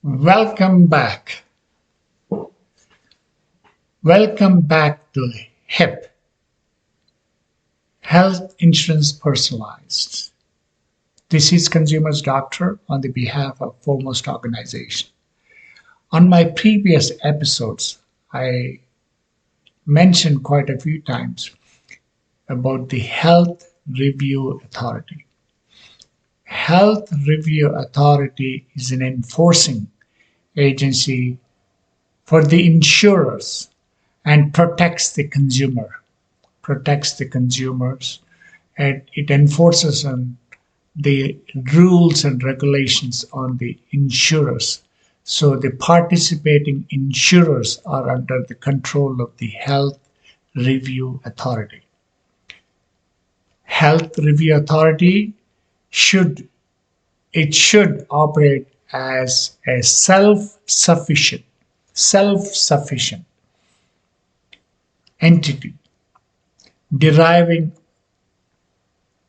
Welcome back. Welcome back to HIP, Health Insurance Personalized. This is Consumers Doctor on the behalf of Foremost Organization. On my previous episodes, I mentioned quite a few times about the Health Review Authority. Health Review Authority is an enforcing agency for the insurers and protects the consumers, and it enforces on the rules and regulations on the insurers. So the participating insurers are under the control of the Health Review Authority. Health Review Authority should operate as a self-sufficient entity deriving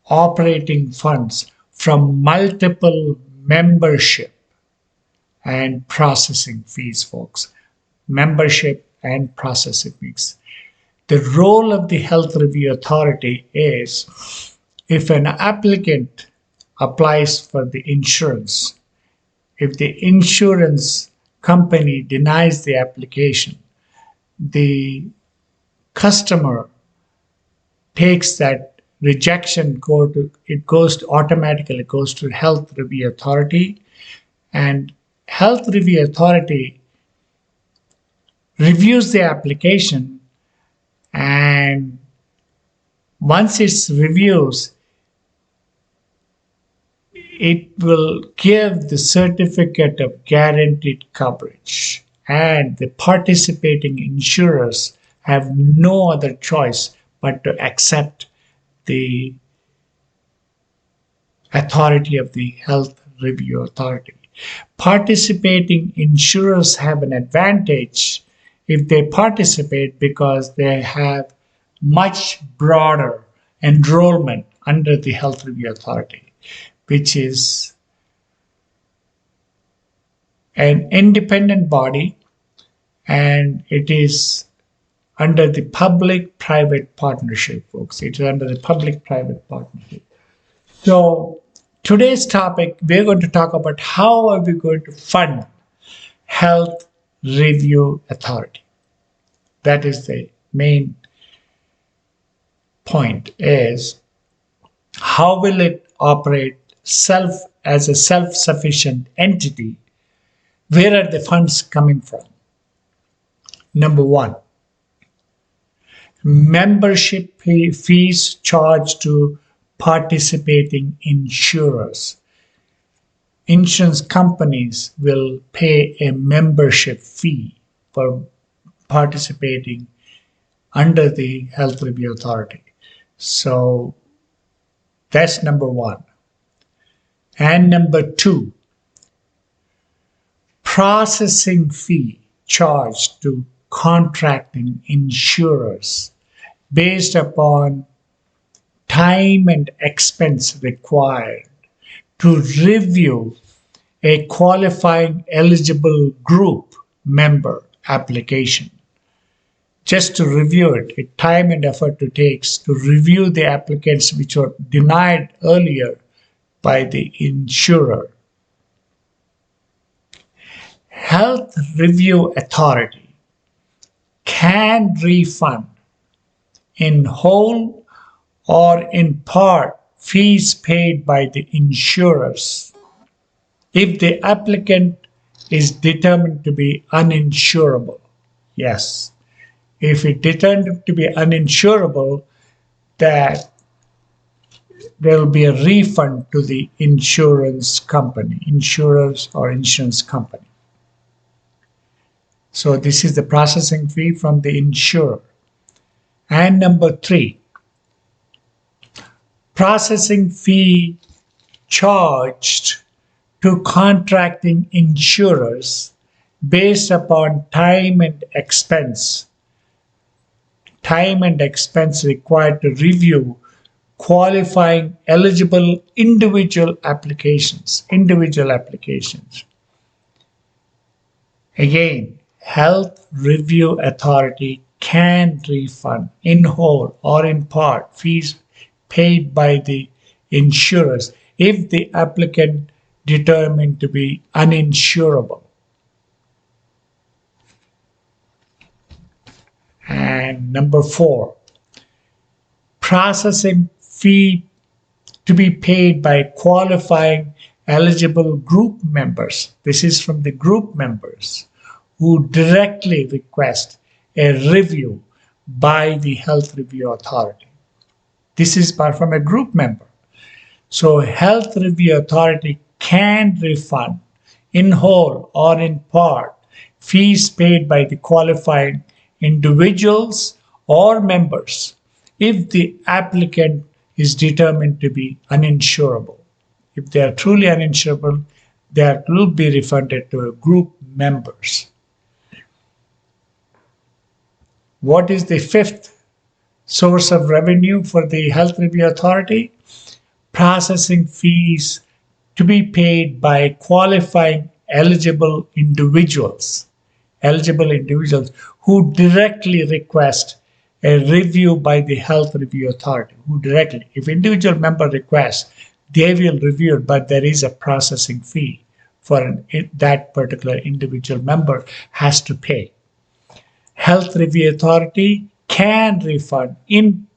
operating funds from multiple membership and processing fees, folks. Membership and processing fees. The role of the Health Review Authority is if an applicant applies for the insurance, if the insurance company denies the application, the customer takes that rejection code, it automatically goes to Health Review Authority, and Health Review Authority reviews the application, and once it reviews, it will give the certificate of guaranteed coverage, and the participating insurers have no other choice but to accept the authority of the Health Review Authority. Participating insurers have an advantage if they participate because they have much broader enrollment under the Health Review Authority, which is an independent body, and it is under the public-private partnership, folks. It is under the public-private partnership. So today's topic, we're going to talk about how are we going to fund Health Review Authority. That is the main point, is how will it operate as a self-sufficient entity? Where are the funds coming from? Number one, membership fees charged to participating insurers. Insurance companies will pay a membership fee for participating under the Health Review Authority. So that's number one. And number two, processing fee charged to contracting insurers based upon time and expense required to review a qualifying eligible group member application. Just to review it, time and effort it takes to review the applicants which were denied earlier by the insurer. Health Review Authority can refund in whole or in part fees paid by the insurers if the applicant is determined to be uninsurable. Yes, if it determined to be uninsurable, that there will be a refund to the insurance company, insurers or insurance company. So this is the processing fee from the insurer. And number three, processing fee charged to contracting insurers based upon time and expense required to review qualifying eligible individual applications. Again, Health Review Authority can refund in whole or in part fees paid by the insurers if the applicant determined to be uninsurable. And number 4, processing fee to be paid by qualifying eligible group members. This is from the group members who directly request a review by the Health Review Authority. This is from a group member. So Health Review Authority can refund in whole or in part fees paid by the qualifying individuals or members if the applicant is determined to be uninsurable. If they are truly uninsurable, that will be refunded to group members. What is the 5th source of revenue for the Health Review Authority? Processing fees to be paid by qualifying eligible individuals who directly request a review by the Health Review Authority. If individual member requests, they will review it, but there is a processing fee for that particular individual member has to pay. Health Review Authority can refund in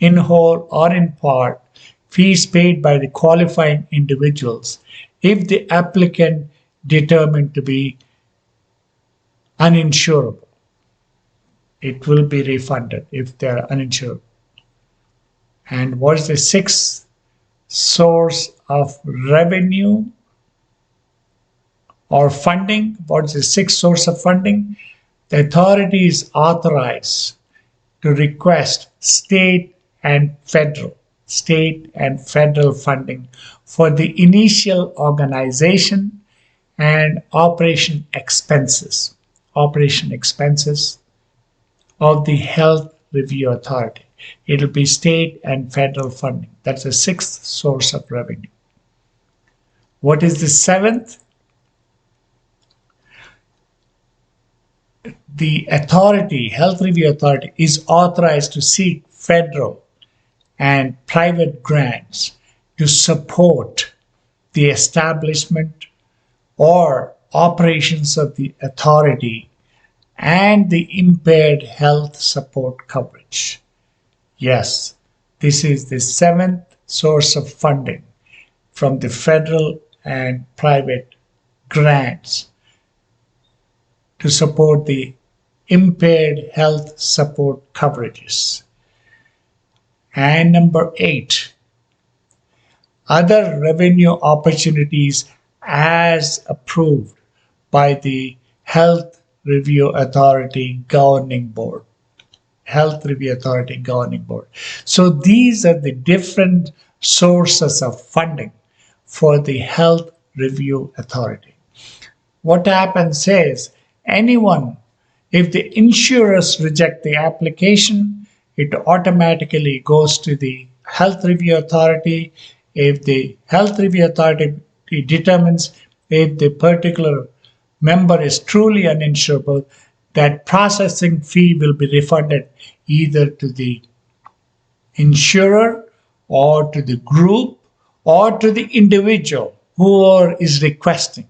whole or in part fees paid by the qualifying individuals if the applicant determined to be uninsurable. It will be refunded if they are uninsured. And what is the 6th source of revenue or funding? What is the 6th source of funding? The authority is authorized to request state and federal funding for the initial organization and operation expenses of the Health Review Authority. It will be state and federal funding. That's the 6th source of revenue. What is the 7th? The Health Review Authority, is authorized to seek federal and private grants to support the establishment or operations of the authority and the impaired health support coverage. Yes, this is the 7th source of funding from the federal and private grants to support the impaired health support coverages. And number 8, other revenue opportunities as approved by the Health Review Authority Governing Board. So these are the different sources of funding for the Health Review Authority. What happens is, if the insurers reject the application, it automatically goes to the Health Review Authority. If the Health Review Authority determines if the particular member is truly uninsurable, that processing fee will be refunded either to the insurer or to the group or to the individual who is requesting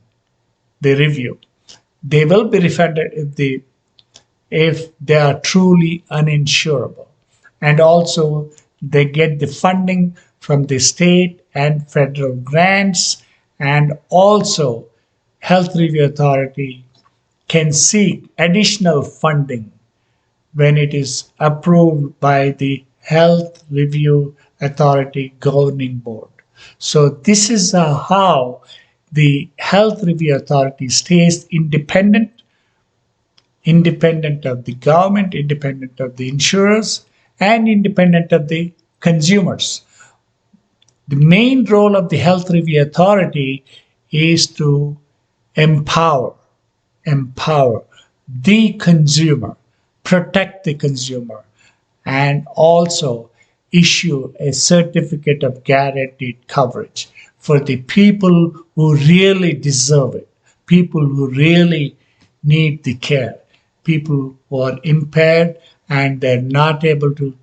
the review. They will be refunded if they are truly uninsurable. And also they get the funding from the state and federal grants, and also Health Review Authority can seek additional funding when it is approved by the Health Review Authority Governing Board. So this is how the Health Review Authority stays independent of the government, independent of the insurers, and independent of the consumers. The main role of the Health Review Authority is to empower the consumer, protect the consumer, and also issue a certificate of guaranteed coverage for the people who really deserve it, people who really need the care. People who are impaired and they're not able to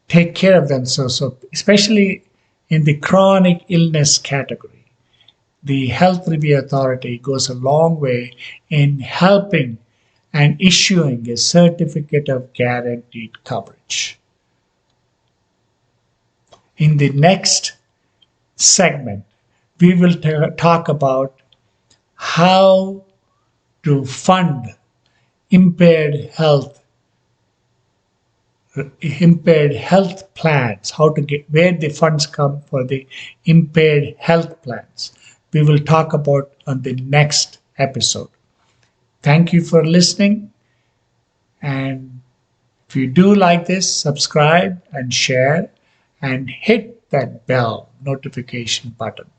take care of themselves. So, especially in the chronic illness category, the Health Review Authority goes a long way in helping and issuing a certificate of guaranteed coverage. In the next segment, we will talk about how to fund impaired health impaired health plans, how to get where the funds come for the impaired health plans. We will talk about on the next episode. Thank you for listening, and if you do like this, subscribe and share and hit that bell notification button.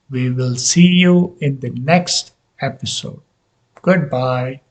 We will see you in the next episode. Goodbye.